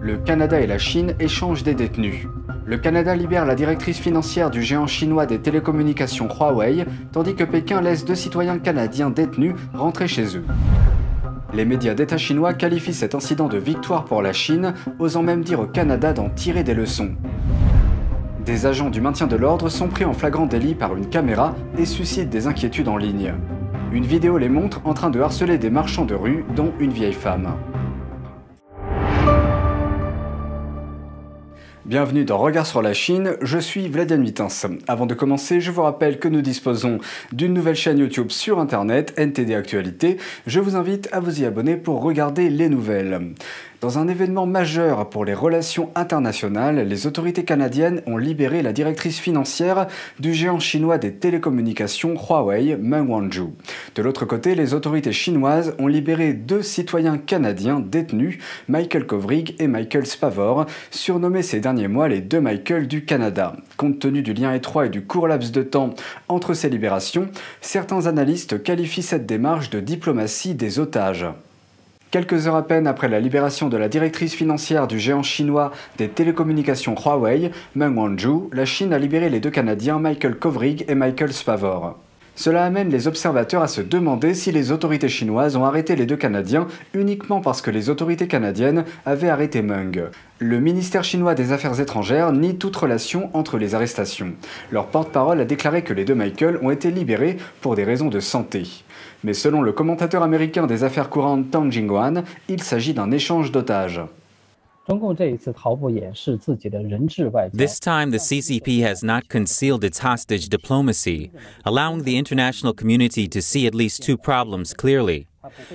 Le Canada et la Chine échangent des détenus. Le Canada libère la directrice financière du géant chinois des télécommunications Huawei, tandis que Pékin laisse 2 citoyens canadiens détenus rentrer chez eux. Les médias d'État chinois qualifient cet incident de victoire pour la Chine, osant même dire au Canada d'en tirer des leçons. Des agents du maintien de l'ordre sont pris en flagrant délit par une caméra et suscitent des inquiétudes en ligne. Une vidéo les montre en train de harceler des marchands de rue, dont une vieille femme. Bienvenue dans Regard sur la Chine, je suis Vladimir Mitens. Avant de commencer, je vous rappelle que nous disposons d'une nouvelle chaîne YouTube sur Internet, NTD Actualité. Je vous invite à vous y abonner pour regarder les nouvelles. Dans un événement majeur pour les relations internationales, les autorités canadiennes ont libéré la directrice financière du géant chinois des télécommunications Huawei, Meng Wanzhou. De l'autre côté, les autorités chinoises ont libéré 2 citoyens canadiens détenus, Michael Kovrig et Michael Spavor, surnommés ces derniers mois les 2 Michael du Canada. Compte tenu du lien étroit et du court laps de temps entre ces libérations, certains analystes qualifient cette démarche de diplomatie des otages. Quelques heures à peine après la libération de la directrice financière du géant chinois des télécommunications Huawei, Meng Wanzhou, la Chine a libéré les 2 Canadiens Michael Kovrig et Michael Spavor. Cela amène les observateurs à se demander si les autorités chinoises ont arrêté les 2 Canadiens uniquement parce que les autorités canadiennes avaient arrêté Meng. Le ministère chinois des Affaires étrangères nie toute relation entre les arrestations. Leur porte-parole a déclaré que les 2 Michael ont été libérés pour des raisons de santé. Mais selon le commentateur américain des affaires courantes Tang Jingguan, il s'agit d'un échange d'otages. This time, the CCP has not concealed its hostage diplomacy, allowing the international community to see at least 2 problems clearly.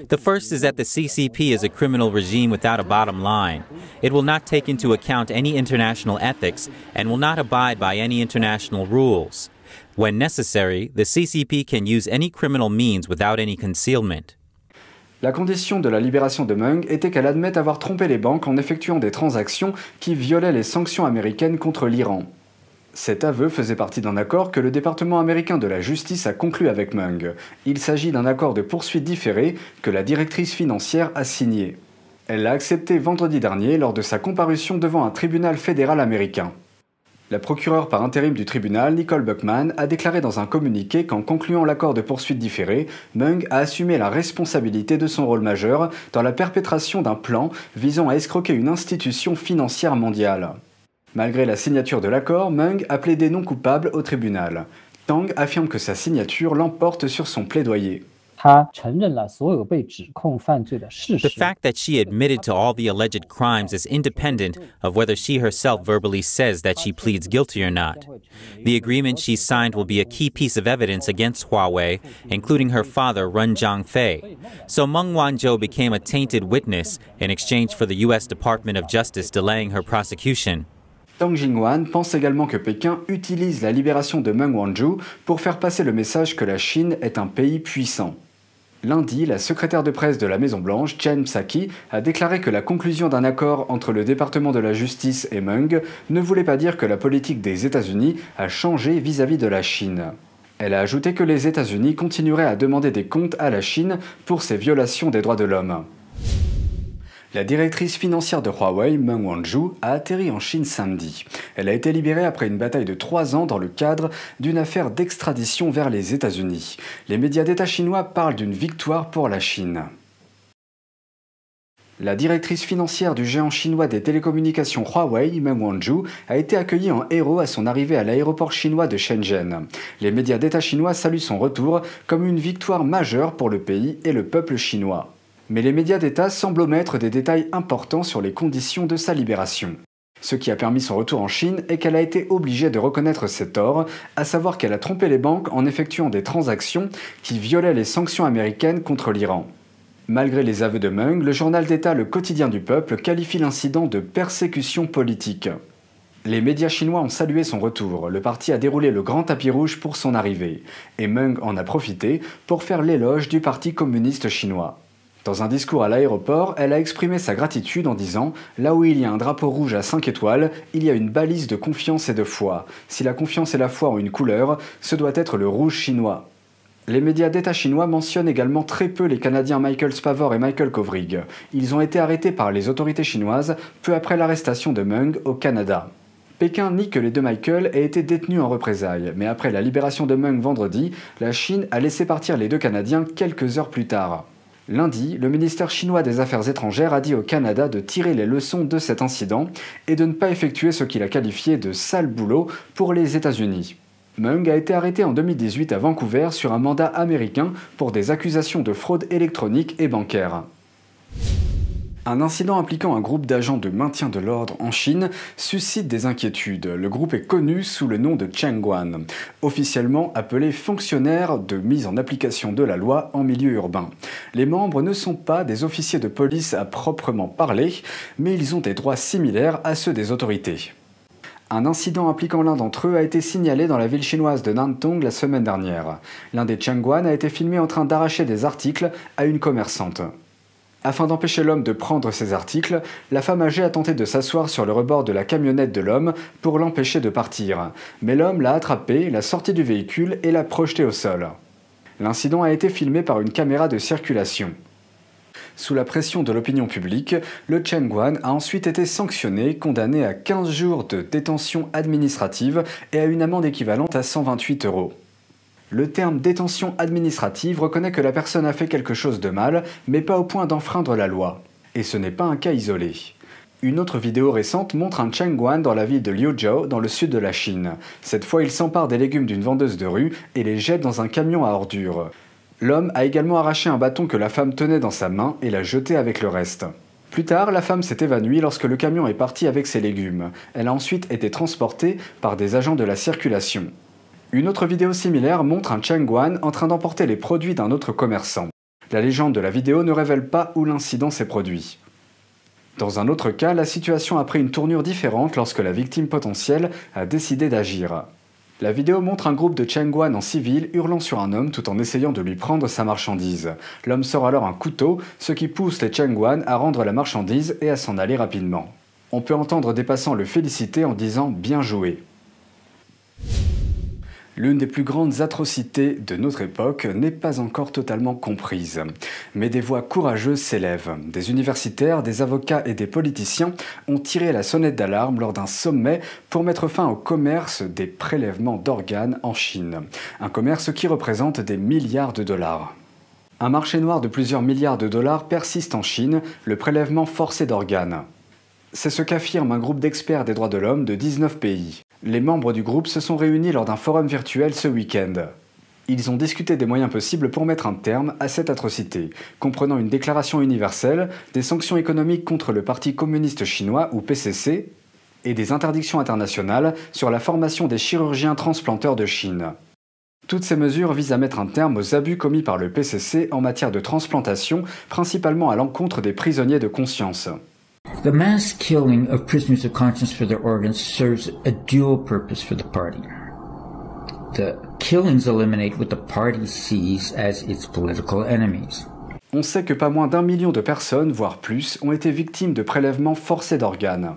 The first is that the CCP is a criminal regime without a bottom line. It will not take into account any international ethics and will not abide by any international rules. When necessary, the CCP can use any criminal means without any concealment. La condition de la libération de Meng était qu'elle admette avoir trompé les banques en effectuant des transactions qui violaient les sanctions américaines contre l'Iran. Cet aveu faisait partie d'un accord que le département américain de la justice a conclu avec Meng. Il s'agit d'un accord de poursuite différé que la directrice financière a signé. Elle l'a accepté vendredi dernier lors de sa comparution devant un tribunal fédéral américain. La procureure par intérim du tribunal, Nicole Buckman, a déclaré dans un communiqué qu'en concluant l'accord de poursuite différé, Meng a assumé la responsabilité de son rôle majeur dans la perpétration d'un plan visant à escroquer une institution financière mondiale. Malgré la signature de l'accord, Meng a plaidé non coupable au tribunal. Tang affirme que sa signature l'emporte sur son plaidoyer. The fact that she admitted to all the alleged crimes is independent of whether she herself verbally says that she pleads guilty or not. The agreement she signed will be a key piece of evidence against Huawei, including her father, Ren Zhangfei. So Meng Wanzhou became a tainted witness in exchange for the U.S. Department of Justice delaying her prosecution. Tang Jingguan pense également que Pékin utilise la libération de Meng Wanzhou pour faire passer le message que la Chine est un pays puissant. Lundi, la secrétaire de presse de la Maison-Blanche, Jen Psaki, a déclaré que la conclusion d'un accord entre le département de la justice et Meng ne voulait pas dire que la politique des États-Unis a changé vis-à-vis de la Chine. Elle a ajouté que les États-Unis continueraient à demander des comptes à la Chine pour ses violations des droits de l'homme. La directrice financière de Huawei, Meng Wanzhou, a atterri en Chine samedi. Elle a été libérée après une bataille de 3 ans dans le cadre d'une affaire d'extradition vers les États-Unis. Les médias d'État chinois parlent d'une victoire pour la Chine. La directrice financière du géant chinois des télécommunications Huawei, Meng Wanzhou, a été accueillie en héros à son arrivée à l'aéroport chinois de Shenzhen. Les médias d'État chinois saluent son retour comme une victoire majeure pour le pays et le peuple chinois. Mais les médias d'État semblent omettre des détails importants sur les conditions de sa libération. Ce qui a permis son retour en Chine est qu'elle a été obligée de reconnaître ses torts, à savoir qu'elle a trompé les banques en effectuant des transactions qui violaient les sanctions américaines contre l'Iran. Malgré les aveux de Meng, le journal d'État Le Quotidien du Peuple qualifie l'incident de persécution politique. Les médias chinois ont salué son retour, le parti a déroulé le grand tapis rouge pour son arrivée, et Meng en a profité pour faire l'éloge du Parti communiste chinois. Dans un discours à l'aéroport, elle a exprimé sa gratitude en disant « Là où il y a un drapeau rouge à 5 étoiles, il y a une balise de confiance et de foi. Si la confiance et la foi ont une couleur, ce doit être le rouge chinois. » Les médias d'État chinois mentionnent également très peu les Canadiens Michael Spavor et Michael Kovrig. Ils ont été arrêtés par les autorités chinoises peu après l'arrestation de Meng au Canada. Pékin nie que les deux Michael aient été détenus en représailles, mais après la libération de Meng vendredi, la Chine a laissé partir les deux Canadiens quelques heures plus tard. Lundi, le ministère chinois des Affaires étrangères a dit au Canada de tirer les leçons de cet incident et de ne pas effectuer ce qu'il a qualifié de sale boulot pour les États-Unis. Meng a été arrêté en 2018 à Vancouver sur un mandat américain pour des accusations de fraude électronique et bancaire. Un incident impliquant un groupe d'agents de maintien de l'ordre en Chine suscite des inquiétudes. Le groupe est connu sous le nom de Chengguan, officiellement appelé fonctionnaire de mise en application de la loi en milieu urbain. Les membres ne sont pas des officiers de police à proprement parler, mais ils ont des droits similaires à ceux des autorités. Un incident impliquant l'un d'entre eux a été signalé dans la ville chinoise de Nantong la semaine dernière. L'un des Chengguan a été filmé en train d'arracher des articles à une commerçante. Afin d'empêcher l'homme de prendre ces articles, la femme âgée a tenté de s'asseoir sur le rebord de la camionnette de l'homme pour l'empêcher de partir. Mais l'homme l'a attrapée, l'a sortie du véhicule et l'a projetée au sol. L'incident a été filmé par une caméra de circulation. Sous la pression de l'opinion publique, le Chengguan a ensuite été sanctionné, condamné à 15 jours de détention administrative et à une amende équivalente à 128 €. Le terme détention administrative reconnaît que la personne a fait quelque chose de mal, mais pas au point d'enfreindre la loi. Et ce n'est pas un cas isolé. Une autre vidéo récente montre un Chengguan dans la ville de Liuzhou, dans le sud de la Chine. Cette fois, il s'empare des légumes d'une vendeuse de rue et les jette dans un camion à ordures. L'homme a également arraché un bâton que la femme tenait dans sa main et l'a jeté avec le reste. Plus tard, la femme s'est évanouie lorsque le camion est parti avec ses légumes. Elle a ensuite été transportée par des agents de la circulation. Une autre vidéo similaire montre un Chengguan en train d'emporter les produits d'un autre commerçant. La légende de la vidéo ne révèle pas où l'incident s'est produit. Dans un autre cas, la situation a pris une tournure différente lorsque la victime potentielle a décidé d'agir. La vidéo montre un groupe de Chengguan en civil hurlant sur un homme tout en essayant de lui prendre sa marchandise. L'homme sort alors un couteau, ce qui pousse les Chengguan à rendre la marchandise et à s'en aller rapidement. On peut entendre des passants le féliciter en disant « bien joué ». L'une des plus grandes atrocités de notre époque n'est pas encore totalement comprise. Mais des voix courageuses s'élèvent. Des universitaires, des avocats et des politiciens ont tiré la sonnette d'alarme lors d'un sommet pour mettre fin au commerce des prélèvements d'organes en Chine. Un commerce qui représente des milliards de dollars. Un marché noir de plusieurs milliards de dollars persiste en Chine, le prélèvement forcé d'organes. C'est ce qu'affirme un groupe d'experts des droits de l'homme de 19 pays. Les membres du groupe se sont réunis lors d'un forum virtuel ce week-end. Ils ont discuté des moyens possibles pour mettre un terme à cette atrocité, comprenant une déclaration universelle, des sanctions économiques contre le Parti communiste chinois ou PCC, et des interdictions internationales sur la formation des chirurgiens transplanteurs de Chine. Toutes ces mesures visent à mettre un terme aux abus commis par le PCC en matière de transplantation, principalement à l'encontre des prisonniers de conscience. The mass killing of prisoners of conscience for their organs serves a dual purpose for the party. The killings eliminate what the party sees as its political enemies. On sait que pas moins d'1 million de personnes, voire plus, ont été victimes de prélèvements forcés d'organes.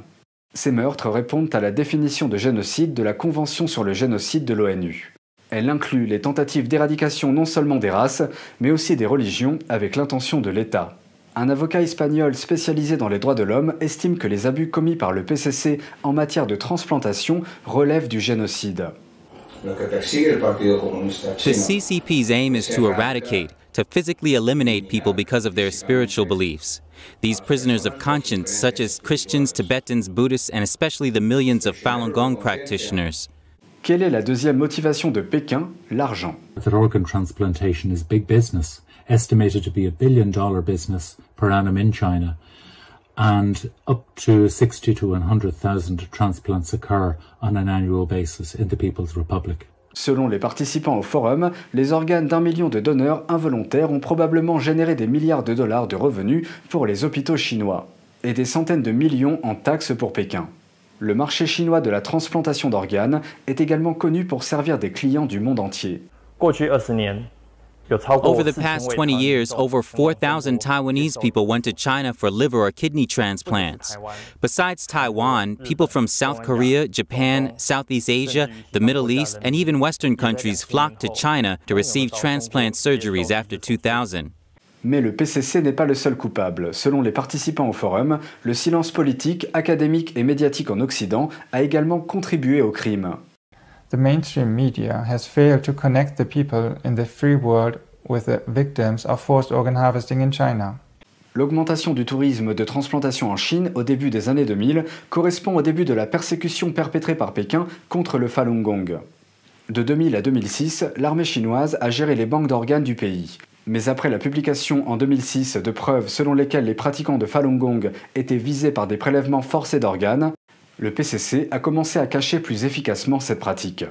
Ces meurtres répondent à la définition de génocide de la Convention sur le génocide de l'ONU. Elle inclut les tentatives d'éradication non seulement des races, mais aussi des religions avec l'intention de l'État. Un avocat espagnol spécialisé dans les droits de l'homme estime que les abus commis par le PCC en matière de transplantation relèvent du génocide. The CCP's aim is to eradicate, to physically eliminate people because of their spiritual beliefs. These prisoners of conscience, such as Christians, Tibetans, Buddhists, and especially the millions of Falun Gong practitioners. Quelle est la deuxième motivation de Pékin? L'argent. That organ transplantation is big business, estimated to be $1 billion business per annum in China, and up to 60 to 100,000 transplants occur on an annual basis in the People's Republic. Selon les participants au forum, les organes d'1 million de donneurs involontaires ont probablement généré des milliards de dollars de revenus pour les hôpitaux chinois, et des centaines de millions en taxes pour Pékin. Le marché chinois de la transplantation d'organes est également connu pour servir des clients du monde entier. Over the past 20 years, over 4,000 Taiwanese people went to China for liver or kidney transplants. Besides Taiwan, people from South Korea, Japan, Southeast Asia, the Middle East, and even Western countries flocked to China to receive transplant surgeries after 2000. Mais le PCC n'est pas le seul coupable. Selon les participants au forum, le silence politique, académique et médiatique en Occident a également contribué au crime. The mainstream media has failed to connect the people in the free world with the victims of forced organ harvesting in China. L'augmentation du tourisme de transplantation en Chine au début des années 2000 correspond au début de la persécution perpétrée par Pékin contre le Falun Gong. De 2000 à 2006, l'armée chinoise a géré les banques d'organes du pays. Mais après la publication en 2006 de preuves selon lesquelles les pratiquants de Falun Gong étaient visés par des prélèvements forcés d'organes, le PCC a commencé à cacher plus efficacement cette pratique.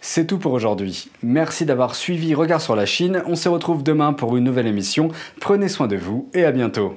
C'est tout pour aujourd'hui. Merci d'avoir suivi Regard sur la Chine. On se retrouve demain pour une nouvelle émission. Prenez soin de vous et à bientôt.